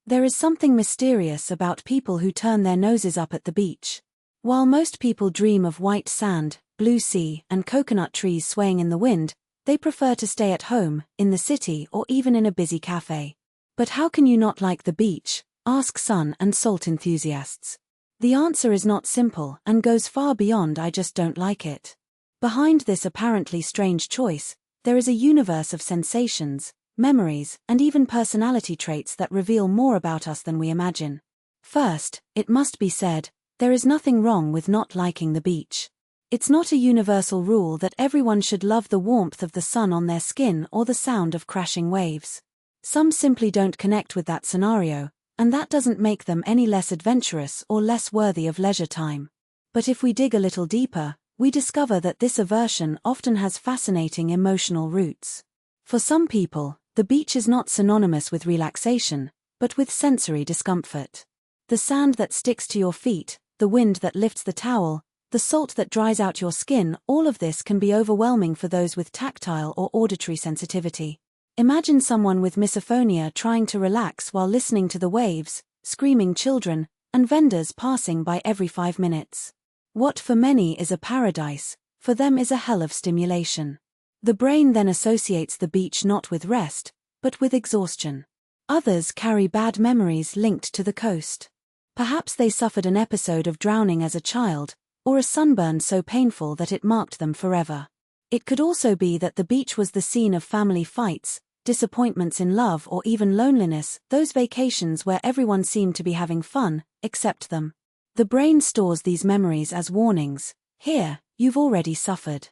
There is something mysterious about people who turn their noses up at the beach. While most people dream of white sand, blue sea, and coconut trees swaying in the wind, they prefer to stay at home, in the city, or even in a busy cafe. But how can you not like the beach? Ask sun and salt enthusiasts. The answer is not simple and goes far beyond "I just don't like it." Behind this apparently strange choice, there is a universe of sensations, memories, and even personality traits that reveal more about us than we imagine. First, it must be said, there is nothing wrong with not liking the beach. It's not a universal rule that everyone should love the warmth of the sun on their skin or the sound of crashing waves. Some simply don't connect with that scenario, and that doesn't make them any less adventurous or less worthy of leisure time. But if we dig a little deeper, we discover that this aversion often has fascinating emotional roots. For some people, the beach is not synonymous with relaxation, but with sensory discomfort. The sand that sticks to your feet, the wind that lifts the towel, the salt that dries out your skin, all of this can be overwhelming for those with tactile or auditory sensitivity. Imagine someone with misophonia trying to relax while listening to the waves, screaming children, and vendors passing by every 5 minutes. What for many is a paradise, for them is a hell of stimulation. The brain then associates the beach not with rest, but with exhaustion. Others carry bad memories linked to the coast. Perhaps they suffered an episode of drowning as a child, or a sunburn so painful that it marked them forever. It could also be that the beach was the scene of family fights, disappointments in love, or even loneliness, those vacations where everyone seemed to be having fun, except them. The brain stores these memories as warnings. Here, you've already suffered.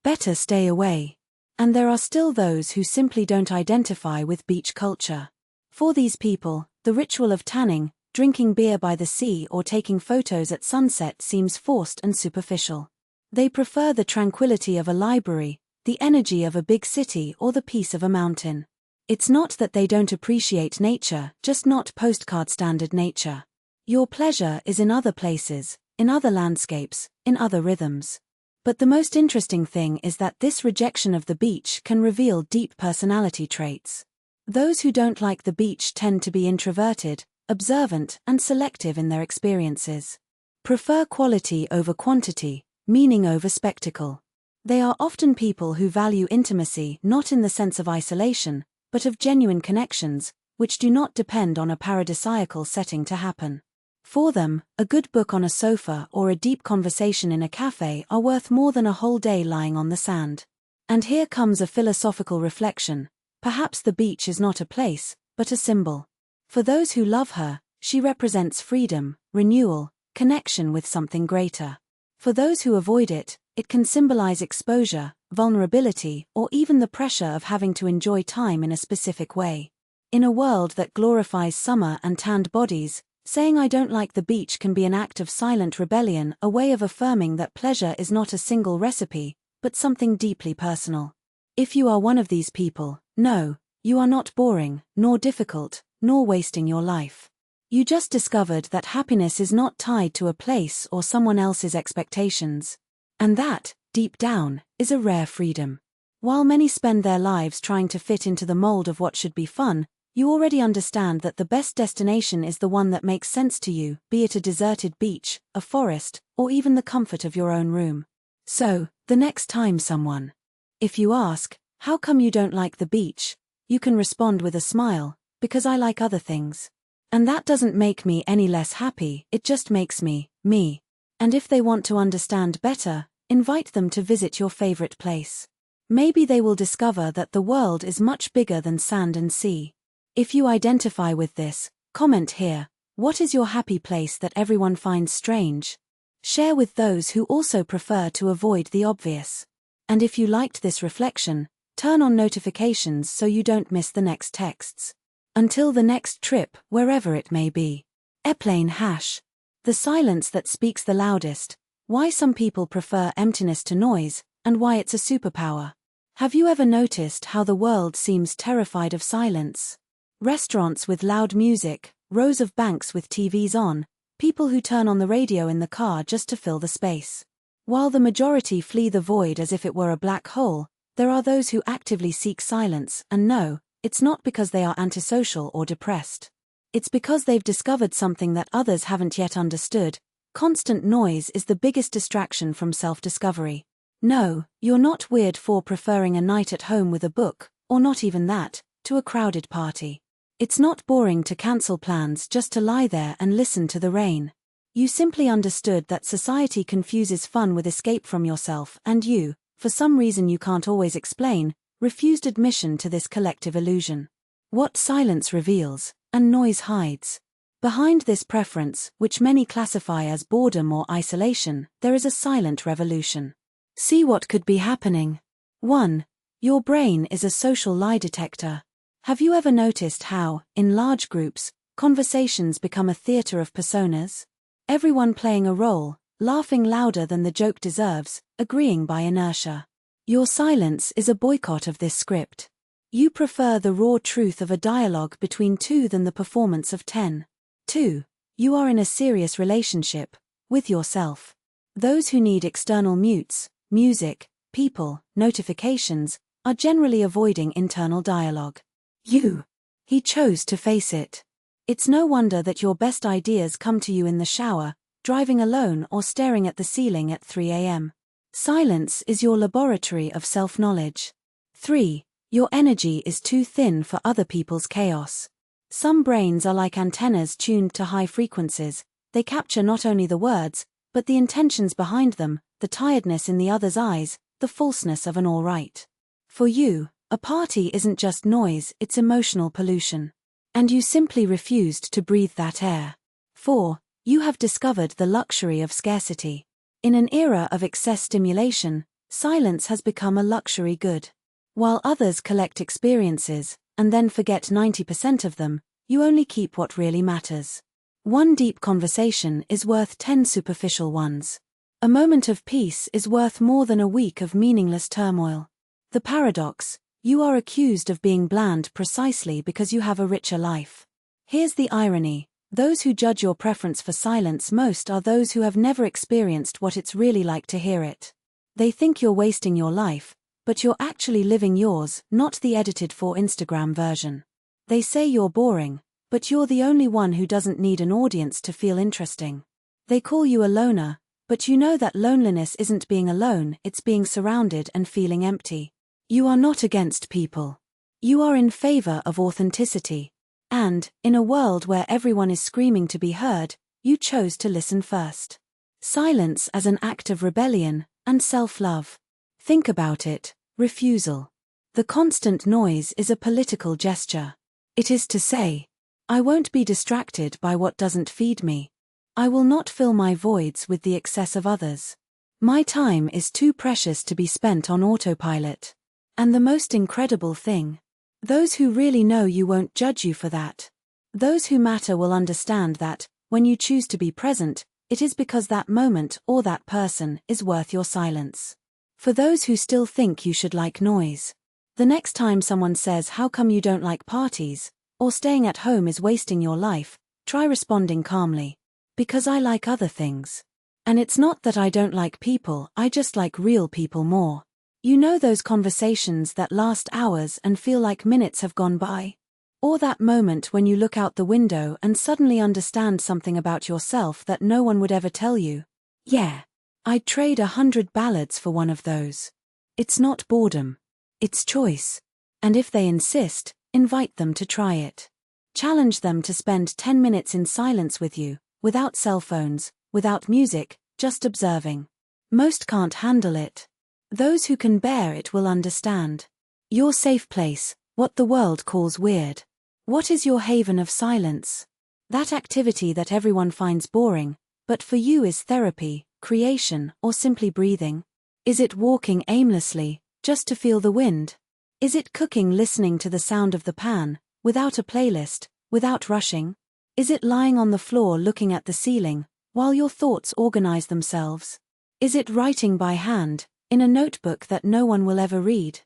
Better stay away. And there are still those who simply don't identify with beach culture. For these people, the ritual of tanning, drinking beer by the sea, or taking photos at sunset seems forced and superficial. They prefer the tranquility of a library, the energy of a big city, or the peace of a mountain. It's not that they don't appreciate nature, just not postcard standard nature. Your pleasure is in other places, in other landscapes, in other rhythms. But the most interesting thing is that this rejection of the beach can reveal deep personality traits. Those who don't like the beach tend to be introverted, observant, and selective in their experiences. Prefer quality over quantity, meaning over spectacle. They are often people who value intimacy not in the sense of isolation, but of genuine connections, which do not depend on a paradisiacal setting to happen. For them, a good book on a sofa or a deep conversation in a cafe are worth more than a whole day lying on the sand. And here comes a philosophical reflection. Perhaps the beach is not a place, but a symbol. For those who love her, she represents freedom, renewal, connection with something greater. For those who avoid it, it can symbolize exposure, vulnerability, or even the pressure of having to enjoy time in a specific way. In a world that glorifies summer and tanned bodies, saying "I don't like the beach" can be an act of silent rebellion, a way of affirming that pleasure is not a single recipe, but something deeply personal. If you are one of these people, no, you are not boring, nor difficult, nor wasting your life. You just discovered that happiness is not tied to a place or someone else's expectations. And that, deep down, is a rare freedom. While many spend their lives trying to fit into the mold of what should be fun, you already understand that the best destination is the one that makes sense to you, be it a deserted beach, a forest, or even the comfort of your own room. So, the next time someone, if you ask, "How come you don't like the beach?" you can respond with a smile, "Because I like other things. And that doesn't make me any less happy, it just makes me, me." And if they want to understand better, invite them to visit your favorite place. Maybe they will discover that the world is much bigger than sand and sea. If you identify with this, comment here. What is your happy place that everyone finds strange? Share with those who also prefer to avoid the obvious. And if you liked this reflection, turn on notifications so you don't miss the next texts. Until the next trip, wherever it may be. Airplane #. The silence that speaks the loudest. Why some people prefer emptiness to noise, and why it's a superpower. Have you ever noticed how the world seems terrified of silence? Restaurants with loud music, rows of banks with TVs on, people who turn on the radio in the car just to fill the space. While the majority flee the void as if it were a black hole, there are those who actively seek silence, and no, it's not because they are antisocial or depressed. It's because they've discovered something that others haven't yet understood. Constant noise is the biggest distraction from self-discovery. No, you're not weird for preferring a night at home with a book, or not even that, to a crowded party. It's not boring to cancel plans just to lie there and listen to the rain. You simply understood that society confuses fun with escape from yourself, and you, for some reason you can't always explain, refused admission to this collective illusion. What silence reveals, and noise hides. Behind this preference, which many classify as boredom or isolation, there is a silent revolution. See what could be happening. 1. Your brain is a social lie detector. Have you ever noticed how, in large groups, conversations become a theater of personas? Everyone playing a role, laughing louder than the joke deserves, agreeing by inertia. Your silence is a boycott of this script. You prefer the raw truth of a dialogue between two than the performance of 10. 2. You are in a serious relationship with yourself. Those who need external mutes, music, people, notifications, are generally avoiding internal dialogue. He chose to face it. It's no wonder that your best ideas come to you in the shower, driving alone or staring at the ceiling at 3 a.m. Silence is your laboratory of self-knowledge. 3. Your energy is too thin for other people's chaos. Some brains are like antennas tuned to high frequencies. They capture not only the words, but the intentions behind them, the tiredness in the other's eyes, the falseness of an all right. For you, a party isn't just noise, it's emotional pollution. And you simply refused to breathe that air. 4. You have discovered the luxury of scarcity. In an era of excess stimulation, silence has become a luxury good. While others collect experiences, and then forget 90% of them, you only keep what really matters. One deep conversation is worth 10 superficial ones. A moment of peace is worth more than a week of meaningless turmoil. The paradox: you are accused of being bland precisely because you have a richer life. Here's the irony: those who judge your preference for silence most are those who have never experienced what it's really like to hear it. They think you're wasting your life, but you're actually living yours, not the edited for Instagram version. They say you're boring, but you're the only one who doesn't need an audience to feel interesting. They call you a loner, but you know that loneliness isn't being alone, it's being surrounded and feeling empty. You are not against people. You are in favor of authenticity. And, in a world where everyone is screaming to be heard, you chose to listen first. Silence as an act of rebellion and self-love. Think about it: refusal. The constant noise is a political gesture. It is to say, I won't be distracted by what doesn't feed me. I will not fill my voids with the excess of others. My time is too precious to be spent on autopilot. And the most incredible thing: those who really know you won't judge you for that. Those who matter will understand that, when you choose to be present, it is because that moment or that person is worth your silence. For those who still think you should like noise, the next time someone says how come you don't like parties, or staying at home is wasting your life, try responding calmly: because I like other things. And it's not that I don't like people, I just like real people more. You know those conversations that last hours and feel like minutes have gone by? Or that moment when you look out the window and suddenly understand something about yourself that no one would ever tell you? Yeah. I'd trade 100 ballads for one of those. It's not boredom. It's choice. And if they insist, invite them to try it. Challenge them to spend 10 minutes in silence with you, without cell phones, without music, just observing. Most can't handle it. Those who can bear it will understand. Your safe place, what the world calls weird. What is your haven of silence? That activity that everyone finds boring, but for you is therapy, creation, or simply breathing? Is it walking aimlessly, just to feel the wind? Is it cooking listening to the sound of the pan, without a playlist, without rushing? Is it lying on the floor looking at the ceiling, while your thoughts organize themselves? Is it writing by hand, in a notebook that no one will ever read?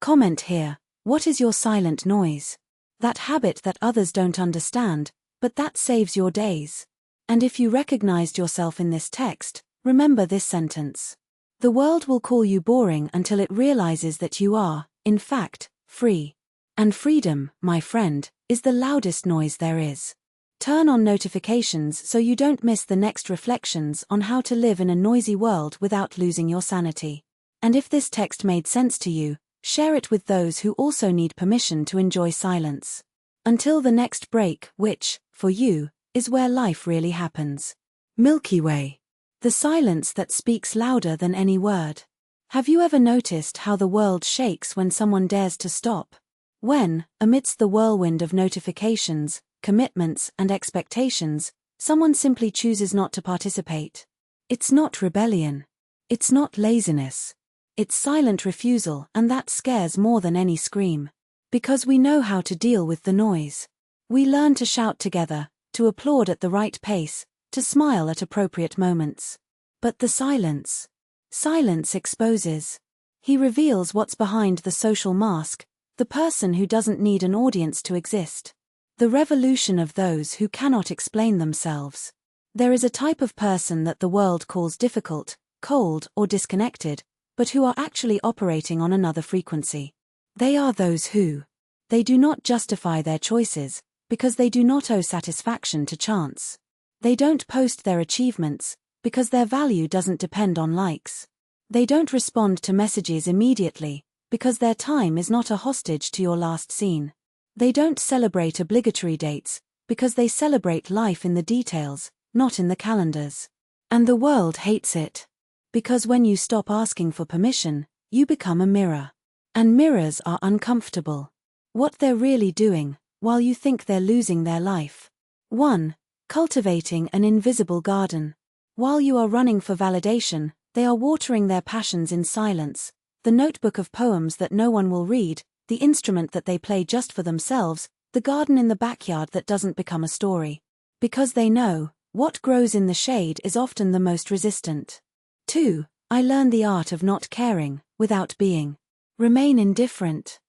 Comment here: what is your silent noise? That habit that others don't understand, but that saves your days. And if you recognized yourself in this text, remember this sentence: the world will call you boring until it realizes that you are, in fact, free. And freedom, my friend, is the loudest noise there is. Turn on notifications so you don't miss the next reflections on how to live in a noisy world without losing your sanity. And if this text made sense to you, share it with those who also need permission to enjoy silence. Until the next break, which, for you, is where life really happens. Milky Way. The silence that speaks louder than any word. Have you ever noticed how the world shakes when someone dares to stop? When, amidst the whirlwind of notifications, commitments, and expectations, someone simply chooses not to participate. It's not rebellion. It's not laziness. It's silent refusal, and that scares more than any scream. Because we know how to deal with the noise. We learn to shout together, to applaud at the right pace, to smile at appropriate moments. But the silence. Silence exposes. He reveals what's behind the social mask, the person who doesn't need an audience to exist. The revolution of those who cannot explain themselves. There is a type of person that the world calls difficult, cold, or disconnected, but who are actually operating on another frequency. They are those who. They do not justify their choices, because they do not owe satisfaction to chance. They don't post their achievements, because their value doesn't depend on likes. They don't respond to messages immediately, because their time is not a hostage to your last scene. They don't celebrate obligatory dates, because they celebrate life in the details, not in the calendars. And the world hates it. Because when you stop asking for permission, you become a mirror. And mirrors are uncomfortable. What they're really doing, while you think they're losing their life. 1. Cultivating an invisible garden. While you are running for validation, they are watering their passions in silence, the notebook of poems that no one will read, the instrument that they play just for themselves, the garden in the backyard that doesn't become a story. Because they know, what grows in the shade is often the most resistant. 2. I learned the art of not caring, without being. Remain indifferent.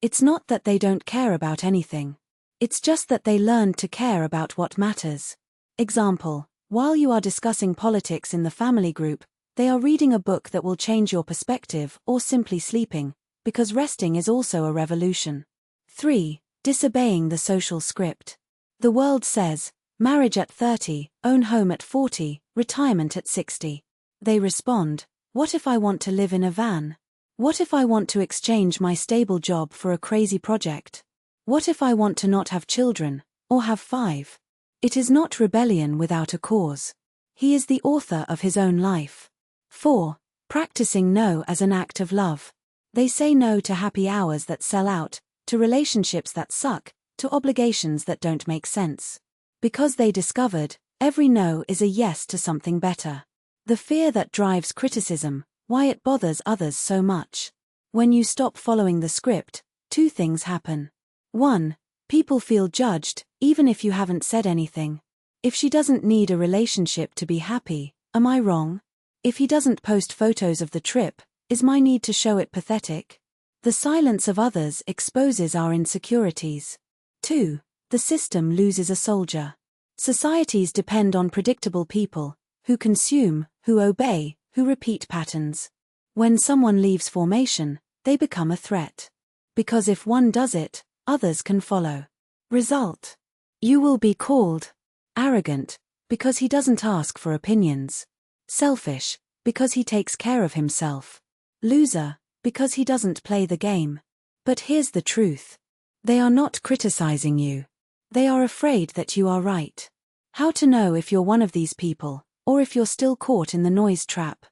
It's not that they don't care about anything. It's just that they learned to care about what matters. Example, while you are discussing politics in the family group, they are reading a book that will change your perspective or simply sleeping, because resting is also a revolution. 3. Disobeying the social script. The world says, marriage at 30, own home at 40, retirement at 60. They respond, what if I want to live in a van? What if I want to exchange my stable job for a crazy project? What if I want to not have children, or have 5? It is not rebellion without a cause. He is the author of his own life. 4. Practicing no as an act of love. They say no to happy hours that sell out, to relationships that suck, to obligations that don't make sense. Because they discovered, every no is a yes to something better. The fear that drives criticism, why it bothers others so much. When you stop following the script, 2 things happen. 1. People feel judged, even if you haven't said anything. If she doesn't need a relationship to be happy, am I wrong? If he doesn't post photos of the trip, is my need to show it pathetic? The silence of others exposes our insecurities. 2. The system loses a soldier. Societies depend on predictable people, who consume, who obey, who repeat patterns. When someone leaves formation, they become a threat. Because if one does it, others can follow. Result. You will be called arrogant, because he doesn't ask for opinions. Selfish, because he takes care of himself. Loser, because he doesn't play the game. But here's the truth. They are not criticizing you. They are afraid that you are right. How to know if you're one of these people, or if you're still caught in the noise trap?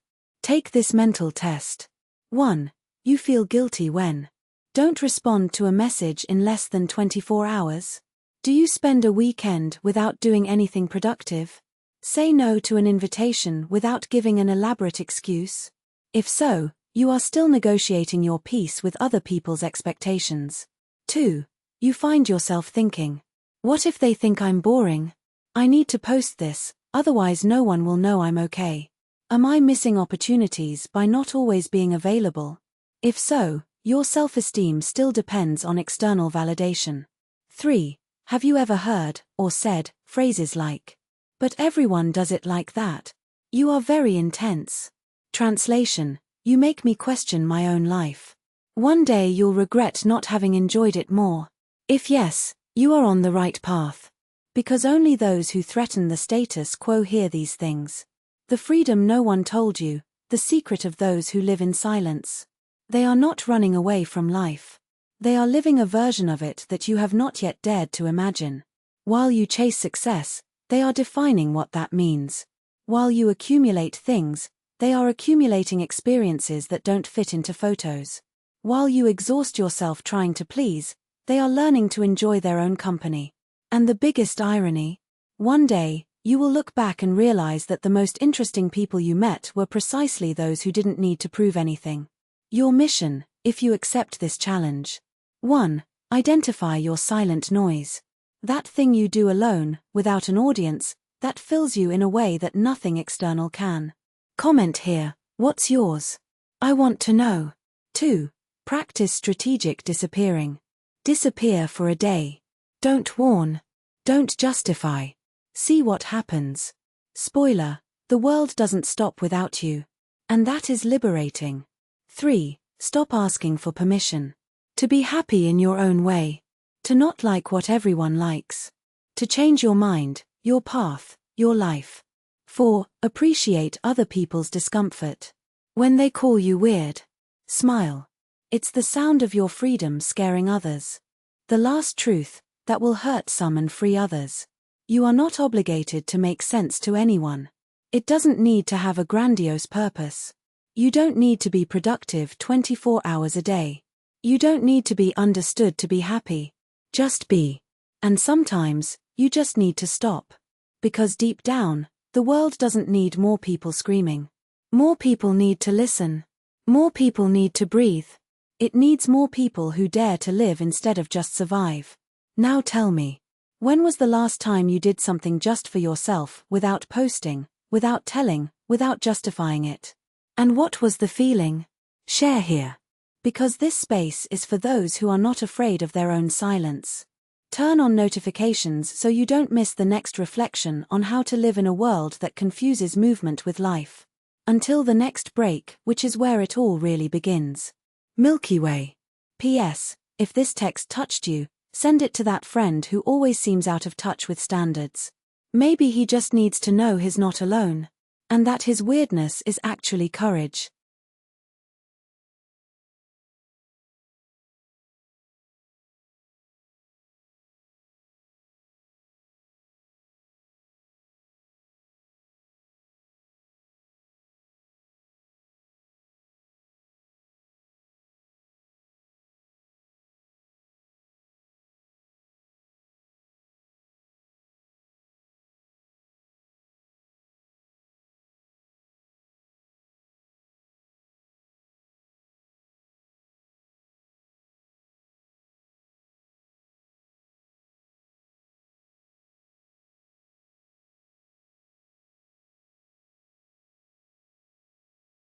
Take this mental test. 1. You feel guilty when. Don't respond to a message in less than 24 hours. Do you spend a weekend without doing anything productive? Say no to an invitation without giving an elaborate excuse? If so, you are still negotiating your peace with other people's expectations. 2. You find yourself thinking, what if they think I'm boring? I need to post this, otherwise no one will know I'm okay. Am I missing opportunities by not always being available? If so, your self-esteem still depends on external validation. 3. Have you ever heard, or said, phrases like, but everyone does it like that. You are very intense. Translation, you make me question my own life. One day you'll regret not having enjoyed it more. If yes, you are on the right path. Because only those who threaten the status quo hear these things. The freedom no one told you, the secret of those who live in silence. They are not running away from life. They are living a version of it that you have not yet dared to imagine. While you chase success, they are defining what that means. While you accumulate things, they are accumulating experiences that don't fit into photos. While you exhaust yourself trying to please, they are learning to enjoy their own company. And the biggest irony? One day, you will look back and realize that the most interesting people you met were precisely those who didn't need to prove anything. Your mission, if you accept this challenge. 1. Identify your silent noise. That thing you do alone, without an audience, that fills you in a way that nothing external can. Comment here, what's yours? I want to know. 2. Practice strategic disappearing. Disappear for a day. Don't warn. Don't justify. See what happens. Spoiler, the world doesn't stop without you. And that is liberating. 3. Stop asking for permission. To be happy in your own way. To not like what everyone likes. To change your mind, your path, your life. 4. Appreciate other people's discomfort. When they call you weird, smile. It's the sound of your freedom scaring others. The last truth, that will hurt some and free others. You are not obligated to make sense to anyone. It doesn't need to have a grandiose purpose. You don't need to be productive 24 hours a day. You don't need to be understood to be happy. Just be. And sometimes, you just need to stop. Because deep down, the world doesn't need more people screaming. More people need to listen. More people need to breathe. It needs more people who dare to live instead of just survive. Now tell me, when was the last time you did something just for yourself, without posting, without telling, without justifying it? And what was the feeling? Share here. Because this space is for those who are not afraid of their own silence. Turn on notifications so you don't miss the next reflection on how to live in a world that confuses movement with life. Until the next break, which is where it all really begins. Milky Way. P.S. If this text touched you, send it to that friend who always seems out of touch with standards. Maybe he just needs to know he's not alone. And that his weirdness is actually courage.